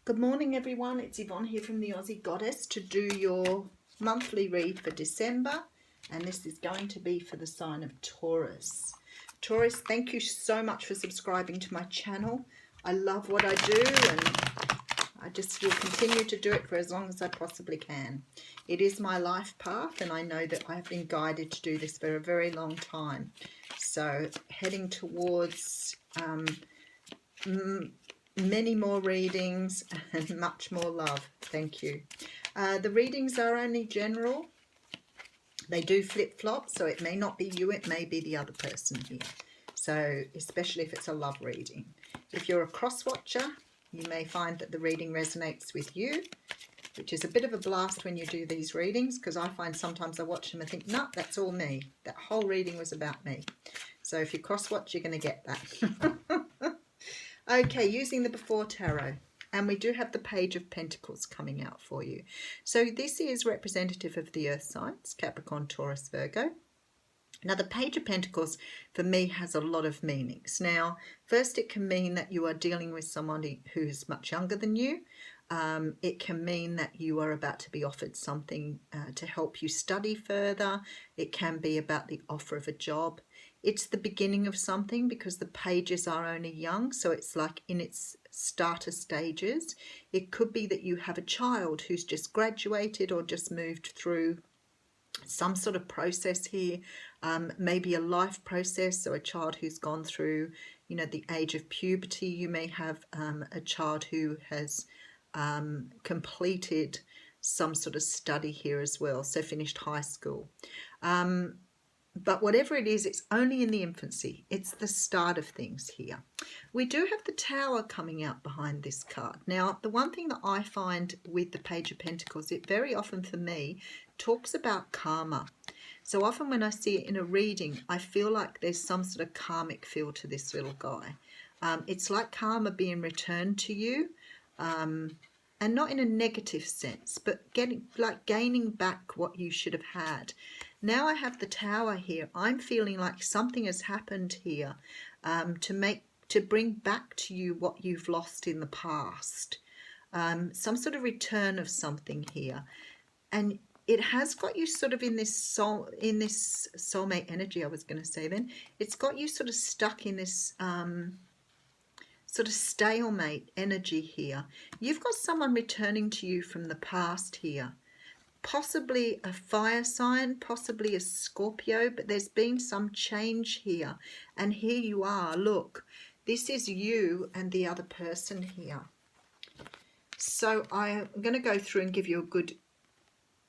Good morning everyone, it's Yvonne here from the Aussie Goddess to do your monthly read for December, and this is going to be for the sign of Taurus. Taurus, thank you so much for subscribing to my channel. I love what I do and I just will continue to do it for as long as I possibly can. It is my life path and I know that I have been guided to do this for a very long time. So heading towards many more readings and much more love. Thank you. The readings are only general. They do flip-flop, so it may not be you, it may be the other person here. So especially if it's a love reading. If you're a cross-watcher, you may find that the reading resonates with you, which is a bit of a blast when you do these readings, because I find sometimes I watch them and think, nah, that's all me. That whole reading was about me. So if you cross-watch, you're going to get that. Okay, using the Before Tarot, and we do have the Page of Pentacles coming out for you. So this is representative of the Earth signs, Capricorn, Taurus, Virgo. Now the Page of Pentacles for me has a lot of meanings. Now, first it can mean that you are dealing with somebody who's much younger than you. It can mean that you are about to be offered something to help you study further. It can be about the offer of a job. It's the beginning of something because the pages are only young, so it's like in its starter stages. It could be that you have a child who's just graduated or just moved through some sort of process here, maybe a life process, so a child who's gone through, you know, the age of puberty. You may have a child who has completed some sort of study here as well, so finished high school. But whatever it is, it's only in the infancy. It's the start of things here. We do have the Tower coming out behind this card. Now, the one thing that I find with the Page of Pentacles, it very often for me talks about karma. So often when I see it in a reading, I feel like there's some sort of karmic feel to this little guy. It's like karma being returned to you. And not in a negative sense, but gaining back what you should have had. Now I have the Tower here. I'm feeling like something has happened here to bring back to you what you've lost in the past. Some sort of return of something here, and it has got you sort of in this soulmate energy. I was going to say then it's got you sort of stuck in this sort of stalemate energy here. You've got someone returning to you from the past here, possibly a fire sign, possibly a Scorpio, but there's been some change here, and here you are. Look, this is you and the other person here. So I'm going to go through and give you a good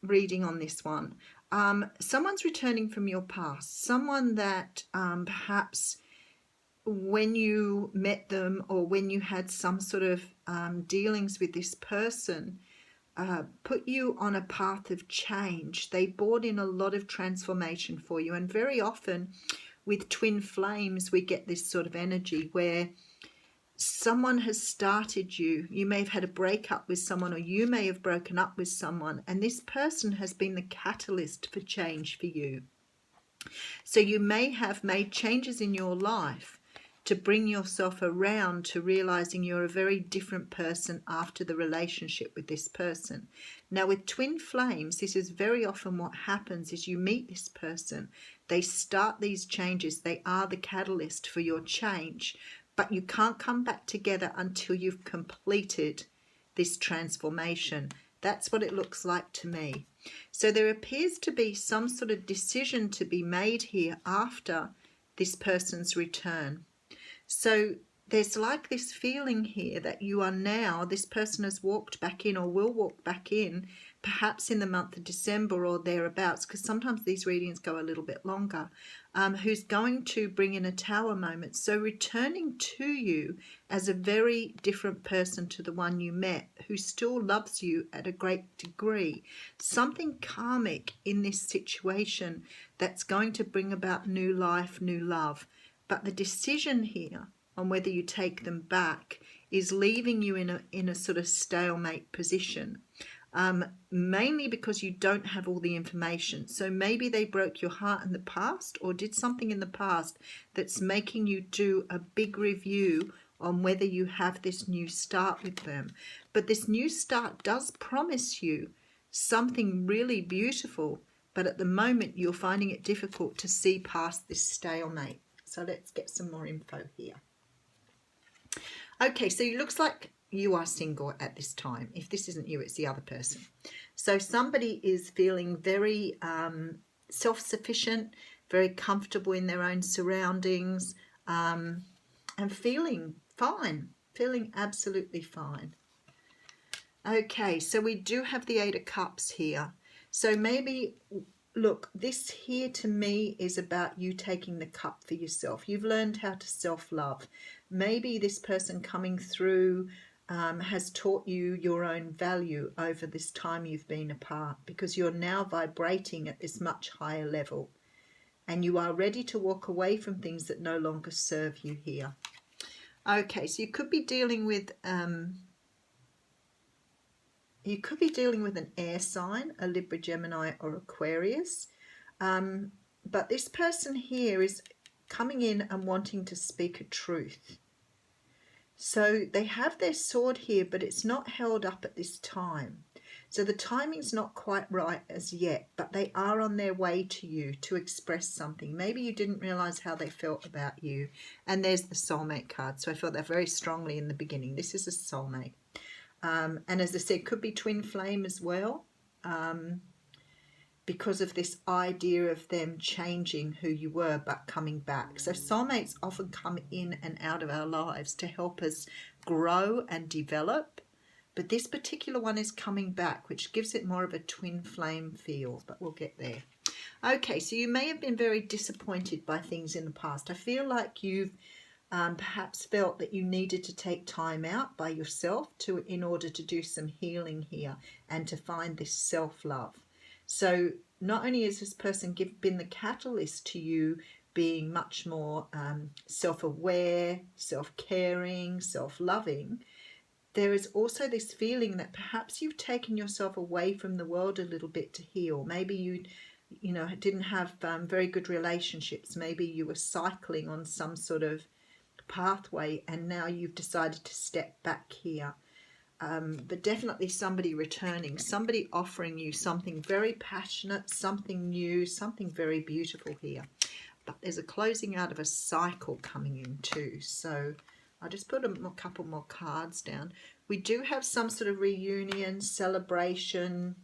reading on this one. Someone's returning from your past, someone that perhaps when you met them or when you had some sort of dealings with this person, put you on a path of change. They brought in a lot of transformation for you. And very often with twin flames, we get this sort of energy where someone has started you. You may have had a breakup with someone, or you may have broken up with someone, and this person has been the catalyst for change for you. So you may have made changes in your life to bring yourself around to realizing you're a very different person after the relationship with this person. Now with twin flames, this is very often what happens is you meet this person, they start these changes, they are the catalyst for your change, but you can't come back together until you've completed this transformation. That's what it looks like to me. So there appears to be some sort of decision to be made here after this person's return. So there's like this feeling here that you are now, this person has walked back in or will walk back in, perhaps in the month of December or thereabouts, because sometimes these readings go a little bit longer, who's going to bring in a Tower moment. So returning to you as a very different person to the one you met, who still loves you at a great degree. Something karmic in this situation that's going to bring about new life, new love. But the decision here on whether you take them back is leaving you in a sort of stalemate position, mainly because you don't have all the information. So maybe they broke your heart in the past or did something in the past that's making you do a big review on whether you have this new start with them. But this new start does promise you something really beautiful, but at the moment you're finding it difficult to see past this stalemate. So let's get some more info here. Okay, so it looks like you are single at this time. If this isn't you, it's the other person. So somebody is feeling very self-sufficient, very comfortable in their own surroundings, and feeling fine, feeling absolutely fine. Okay, so we do have the Eight of Cups here. So maybe, look, this here to me is about you taking the cup for yourself. You've learned how to self-love. Maybe this person coming through has taught you your own value over this time you've been apart, because you're now vibrating at this much higher level and you are ready to walk away from things that no longer serve you here. Okay, so you could be dealing with an air sign, a Libra, Gemini or Aquarius, but this person here is coming in and wanting to speak a truth. So they have their sword here, but it's not held up at this time. So the timing's not quite right as yet, but they are on their way to you to express something. Maybe you didn't realize how they felt about you. And there's the soulmate card. So I felt that very strongly in the beginning. This is a soulmate. And as I said, could be twin flame as well, because of this idea of them changing who you were but coming back. So soulmates often come in and out of our lives to help us grow and develop, but this particular one is coming back, which gives it more of a twin flame feel, but we'll get there. Okay, so you may have been very disappointed by things in the past. I feel like you've perhaps felt that you needed to take time out by yourself in order to do some healing here and to find this self-love. So not only has this person been the catalyst to you being much more self-aware, self-caring, self-loving, there is also this feeling that perhaps you've taken yourself away from the world a little bit to heal. Maybe you didn't have very good relationships. Maybe you were cycling on some sort of pathway and now you've decided to step back here. But definitely somebody returning, somebody offering you something very passionate, something new, something very beautiful here. But there's a closing out of a cycle coming in too. So I'll just put a couple more cards down. We do have some sort of reunion, celebration.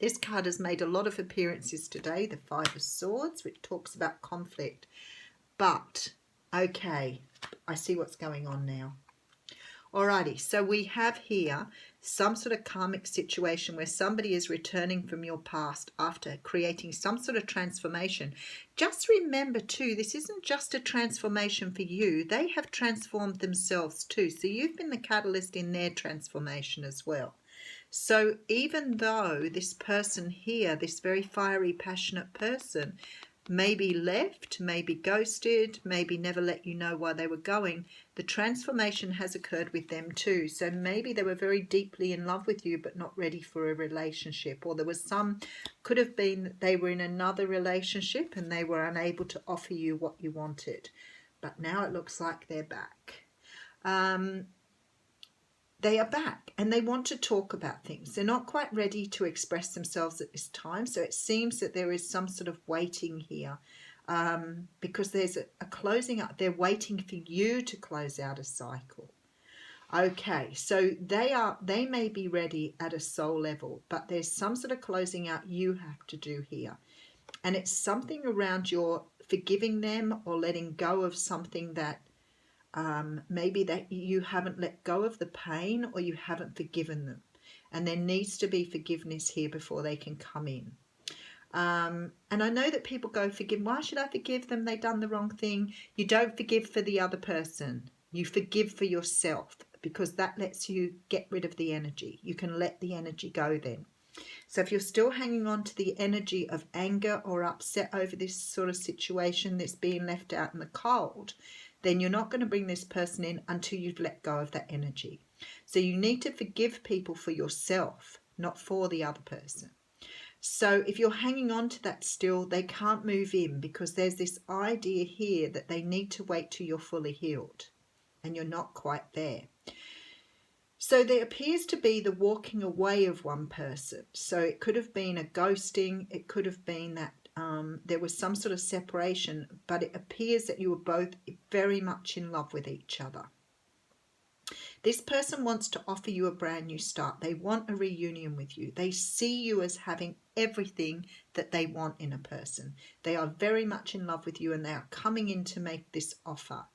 This card has made a lot of appearances today, the Five of Swords, which talks about conflict. But, okay, I see what's going on now. Alrighty, so we have here some sort of karmic situation where somebody is returning from your past after creating some sort of transformation. Just remember too, this isn't just a transformation for you. They have transformed themselves too. So you've been the catalyst in their transformation as well. So even though this person here, this very fiery, passionate person, maybe left, maybe ghosted, maybe never let you know why they were going, the transformation has occurred with them too. So maybe they were very deeply in love with you but not ready for a relationship, or there was could have been that they were in another relationship and they were unable to offer you what you wanted, but now it looks like they're back. They are back and they want to talk about things. They're not quite ready to express themselves at this time. So it seems that there is some sort of waiting here, because there's a closing up. They're waiting for you to close out a cycle. Okay, so they may be ready at a soul level, but there's some sort of closing out you have to do here. And it's something around your forgiving them or letting go of something that maybe that you haven't let go of the pain or you haven't forgiven them. And there needs to be forgiveness here before they can come in. And I know that people go, why should I forgive them? They've done the wrong thing. You don't forgive for the other person. You forgive for yourself, because that lets you get rid of the energy. You can let the energy go then. So if you're still hanging on to the energy of anger or upset over this sort of situation that's being left out in the cold, then you're not going to bring this person in until you've let go of that energy. So you need to forgive people for yourself, not for the other person. So if you're hanging on to that still, they can't move in, because there's this idea here that they need to wait till you're fully healed. and you're not quite there. So there appears to be the walking away of one person. So it could have been a ghosting. It could have been that there was some sort of separation, but it appears that you were both very much in love with each other. This person wants to offer you a brand new start. They want a reunion with you. They see you as having everything that they want in a person. They are very much in love with you, and they are coming in to make this offer.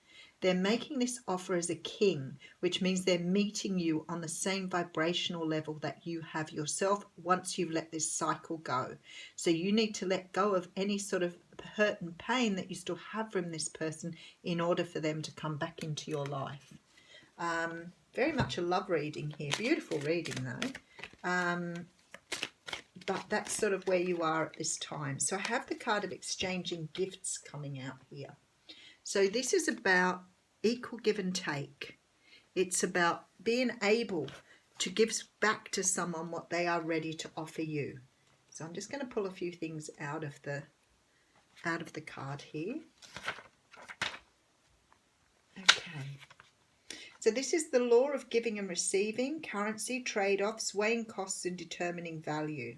They're making this offer as a king, which means they're meeting you on the same vibrational level that you have yourself once you've let this cycle go. So you need to let go of any sort of hurt and pain that you still have from this person in order for them to come back into your life. Very much a love reading here. Beautiful reading though. But that's sort of where you are at this time. So I have the card of exchanging gifts coming out here. So this is about equal give and take. It's about being able to give back to someone what they are ready to offer you. So I'm just going to pull a few things out of the card here. Okay. So this is the law of giving and receiving, currency, trade-offs, weighing costs and determining value.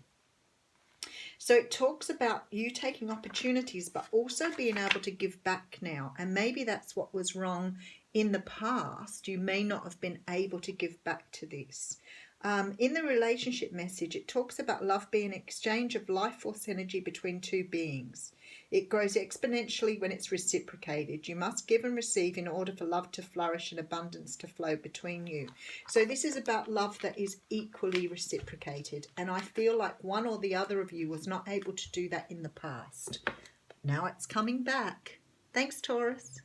So it talks about you taking opportunities, but also being able to give back now. And maybe that's what was wrong in the past. You may not have been able to give back to this. In the relationship message, it talks about love being an exchange of life force energy between two beings. It grows exponentially when it's reciprocated. You must give and receive in order for love to flourish and abundance to flow between you. So this is about love that is equally reciprocated. And I feel like one or the other of you was not able to do that in the past. But now it's coming back. Thanks, Taurus.